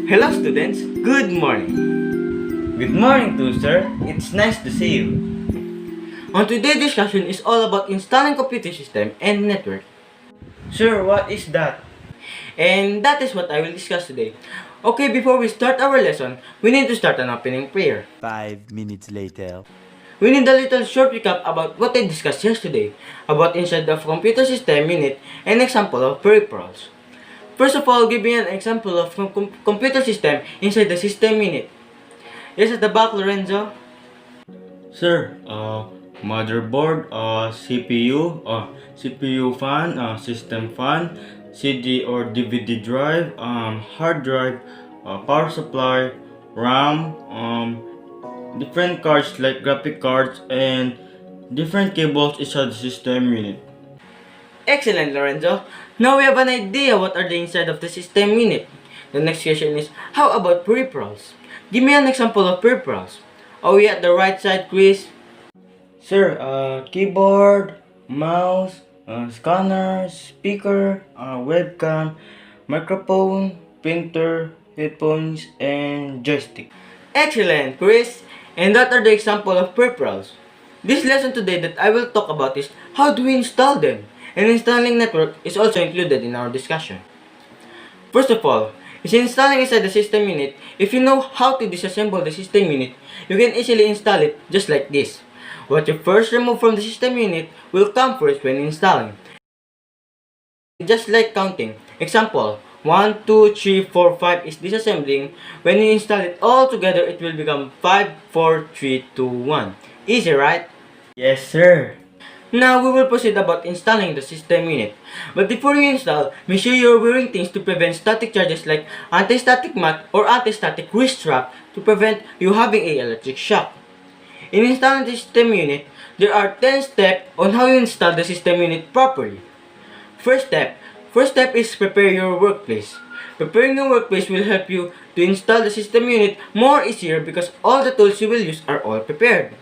Hello students, good morning. Good morning too, sir. It's nice to see you. On today's discussion is all about installing computer system and network. Sir, what is that? And that is what I will discuss today. Okay, before we start our lesson, we need to start an opening prayer. 5 minutes later. We need a little short recap about what I discussed yesterday, about inside of computer system unit and example of peripherals. First of all, give me an example of computer system inside the system unit. Yes, at the back, Lorenzo. Sir, motherboard, CPU, CPU fan, system fan, CD or DVD drive, hard drive, power supply, RAM, different cards like graphic cards, and different cables inside the system unit. Excellent, Lorenzo. Now we have an idea what are the inside of the system unit. The next question is, how about peripherals? Give me an example of peripherals. Are we at the right side, Chris? Sir, keyboard, mouse, scanner, speaker, webcam, microphone, printer, headphones, and joystick. Excellent, Chris. And that are the example of peripherals. This lesson today that I will talk about is how do we install them? And installing network is also included in our discussion. First of all, is installing inside the system unit. If you know how to disassemble the system unit, you can easily install it just like this. What you first remove from the system unit will come first when installing. Just like counting. Example, 1, 2, 3, 4, 5 is disassembling. When you install it all together, it will become 5, 4, 3, 2, 1. Easy, right? Yes, sir. Now we will proceed about installing the system unit. But before you install, make sure you're wearing things to prevent static charges like anti-static mat or anti-static wrist strap to prevent you having a electric shock. In installing the system unit, there are 10 steps on how you install the system unit properly. First step is prepare your workplace. Preparing your workplace will help you to install the system unit more easier because all the tools you will use are all prepared.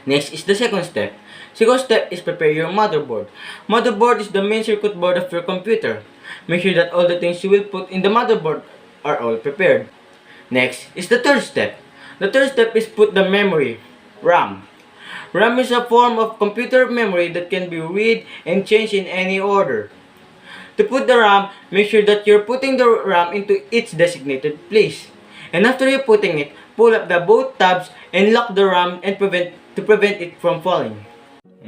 Next is the second step. Second step is prepare your motherboard. Motherboard is the main circuit board of your computer. Make sure that all the things you will put in the motherboard are all prepared. Next is the third step. The third step is put the memory, RAM. RAM is a form of computer memory that can be read and changed in any order. To put the RAM, make sure that you're putting the RAM into its designated place. And after you're putting it, pull up the both tabs and lock the RAM and prevent it from falling.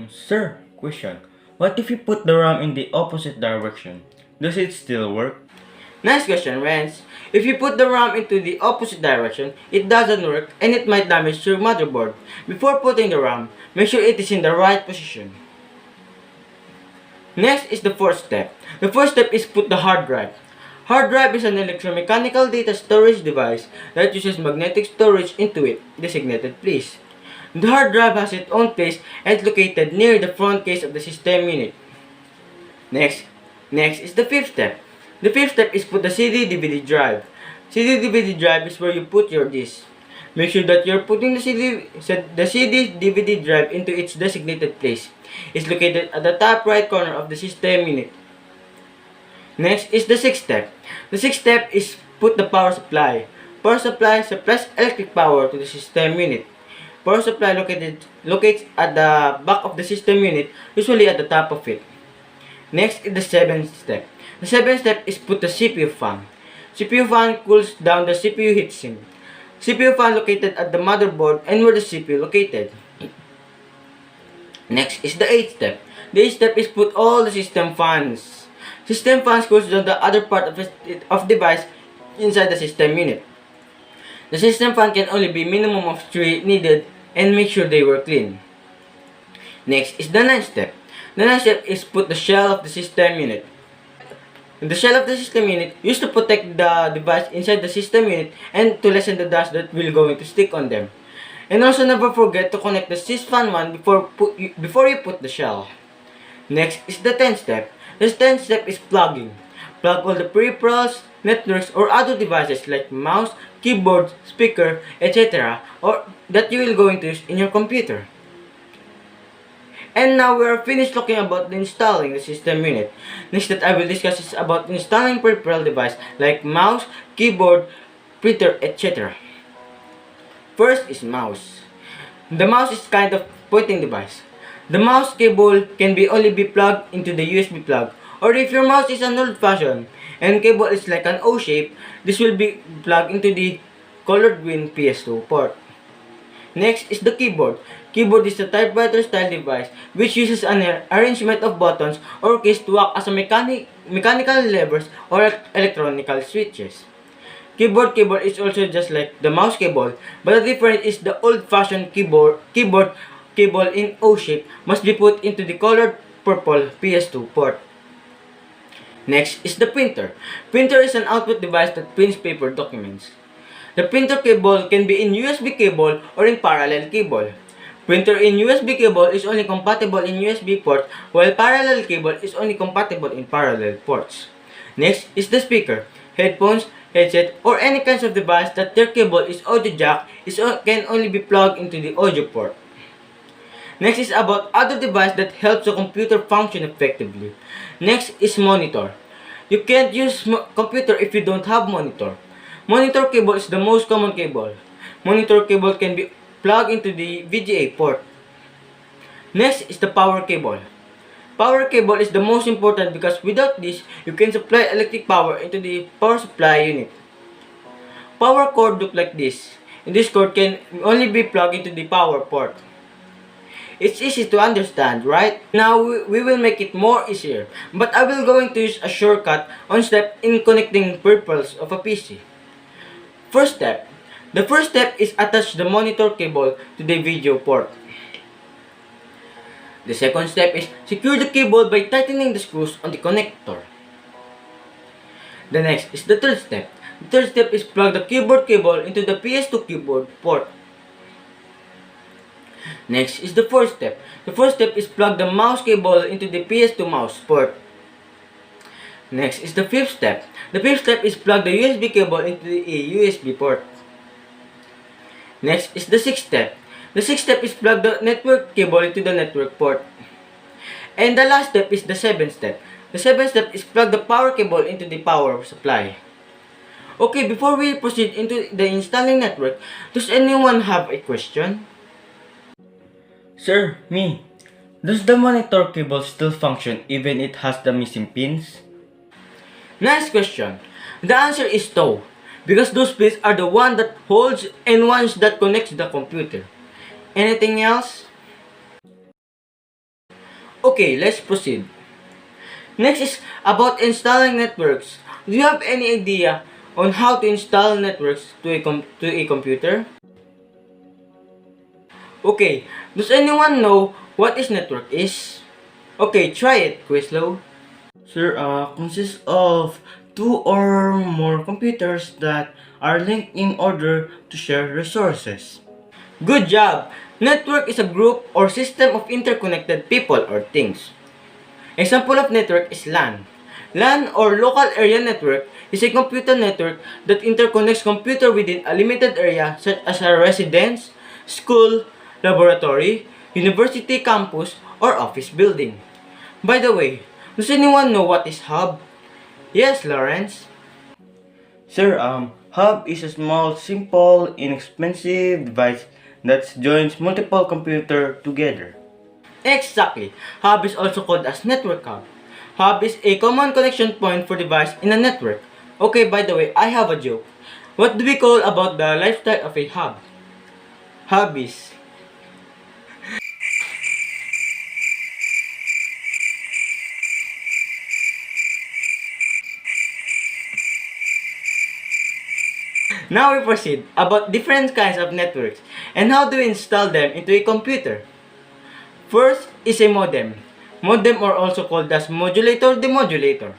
Sir, question. What if you put the RAM in the opposite direction? Does it still work? Nice question, Rance. If you put the RAM into the opposite direction, it doesn't work and it might damage your motherboard. Before putting the RAM, make sure it is in the right position. Next is the fourth step. The fourth step is put the hard drive. Hard drive is an electromechanical data storage device that uses magnetic storage into its designated place. The hard drive has its own place and is located near the front case of the system unit. Next is the fifth step. The fifth step is put the CD-DVD drive. CD-DVD drive is where you put your disc. Make sure that you're putting the CD-DVD drive into its designated place. It's located at the top right corner of the system unit. Next is the sixth step. The sixth step is put the power supply. Power supply supplies electric power to the system unit. Power supply locates at the back of the system unit, usually at the top of it. Next is the seventh step. The seventh step is put the CPU fan. CPU fan cools down the CPU heatsink. CPU fan located at the motherboard and where the CPU located. Next is the eighth step. The eighth step is put all the system fans. System fans cools down the other part of the device inside the system unit. The system fan can only be minimum of 3 needed and make sure they were clean. Next is the ninth step. The ninth step is put the shell of the system unit. The shell of the system unit used to protect the device inside the system unit and to lessen the dust that will going to stick on them. And also never forget to connect the sysfan one before you put the shell. Next is the 10th step. The 10th step is plugging. Plug all the peripherals, networks, or other devices like mouse, keyboard, speaker, etc. or that you will going to use in your computer. And now we are finished talking about installing the system unit. Next that I will discuss is about installing peripheral device like mouse, keyboard, printer, etc. First is mouse. The mouse is kind of pointing device. The mouse cable can only be plugged into the USB plug, or if your mouse is an old-fashioned and cable is like an O shape, this will be plugged into the colored green PS2 port. Next is the keyboard. Keyboard is a typewriter style device which uses an arrangement of buttons or keys to act as a mechanical levers or electronical switches. Keyboard is also just like the mouse cable, but the difference is the old-fashioned keyboard cable in O shape must be put into the colored purple PS2 port. Next is the printer. Printer is an output device that prints paper documents. The printer cable can be in USB cable or in parallel cable. Printer in USB cable is only compatible in USB port, while parallel cable is only compatible in parallel ports. Next is the speaker. Headphones, headset, or any kinds of device that their cable is audio jack can only be plugged into the audio port. Next is about other device that helps the computer function effectively. Next is monitor. You can't use computer if you don't have monitor. Monitor cable is the most common cable. Monitor cable can be plugged into the VGA port. Next is the power cable. Power cable is the most important because without this, you can supply electric power into the power supply unit. Power cord look like this, and this cord can only be plugged into the power port. It's easy to understand, right? Now we will make it more easier, but I will going to use a shortcut on step in connecting peripherals of a PC. First step. The first step is attach the monitor cable to the video port. The second step is secure the cable by tightening the screws on the connector. The next is the third step. The third step is plug the keyboard cable into the PS2 keyboard port. Next is the fourth step. The fourth step is plug the mouse cable into the PS2 mouse port. Next is the fifth step. The fifth step is plug the USB cable into a USB port. Next is the sixth step. The sixth step is plug the network cable into the network port. And the last step is the seventh step. The seventh step is plug the power cable into the power supply. Okay, before we proceed into the installing network, does anyone have a question? Sir, me. Does the monitor cable still function even it has the missing pins? Nice question. The answer is no, because those pins are the one that holds and ones that connects the computer. Anything else? Okay, let's proceed. Next is about installing networks. Do you have any idea on how to install networks to a computer? Okay, does anyone know what is network is? Okay, try it, Quizlo. Sir, consists of two or more computers that are linked in order to share resources. Good job! Network is a group or system of interconnected people or things. Example of network is LAN. LAN or local area network is a computer network that interconnects computer within a limited area such as a residence, school, laboratory, university campus, or office building. By the way, does anyone know what is hub? Yes, Lawrence. Sir, hub is a small, simple, inexpensive device that joins multiple computers together. Exactly. Hub is also called as network hub. Hub is a common connection point for device in a network. Okay, by the way, I have a joke. What do we call about the lifestyle of a hub? Hobbies. Now we proceed about different kinds of networks and how to install them into a computer. First is a modem. Modem are also called as modulator demodulator.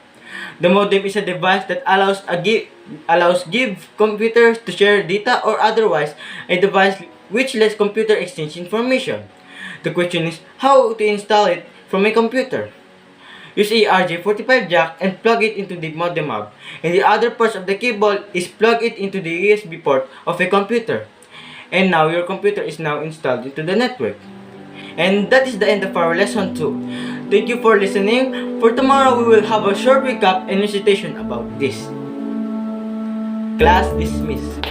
The modem is a device that allows give computers to share data or otherwise a device which lets computer exchange information. The question is how to install it from a computer. Use a RJ45 jack and plug it into the modem hub, and the other parts of the cable is plug it into the USB port of a computer. And now your computer is now installed into the network. And that is the end of our lesson 2. Thank you for listening. For tomorrow, we will have a short recap and recitation about this. Class dismissed.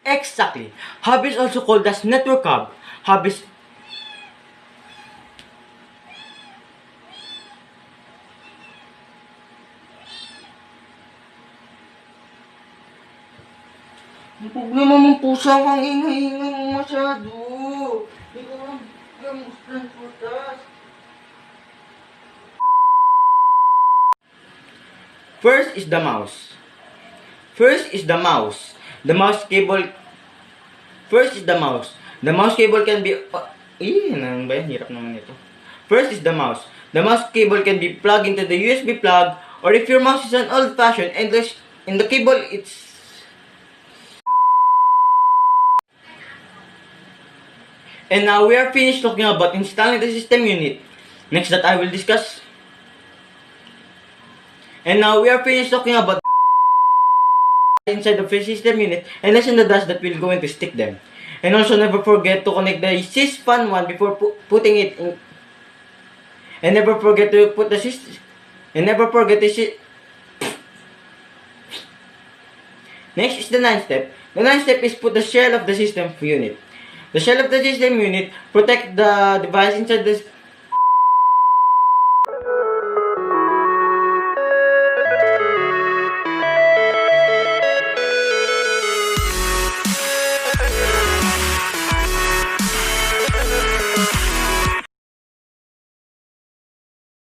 Exactly. Hub is also called as network hub. Hub is Ang problema mong pusa kang ingay-ingay mo masyado. Hindi ko lang gusto ng putas. First is the mouse. First is the mouse. The mouse cable. First is the mouse. The mouse cable can be. Ano ba yan? Hirap naman ito. First is the mouse. The mouse cable can be plugged into the USB plug, or if your mouse is an old-fashioned and the cable it's. And now we are finished talking about installing the system unit. Next that I will discuss. And now we are finished talking about inside the system unit and lesson the dust that we're going to stick them. And also never forget to connect the sysfan one before putting it in. And never forget to put the system. And never forget to Next is the 9th step. The 9th step is put the shell of the system unit. The shell of the system unit protect the device inside the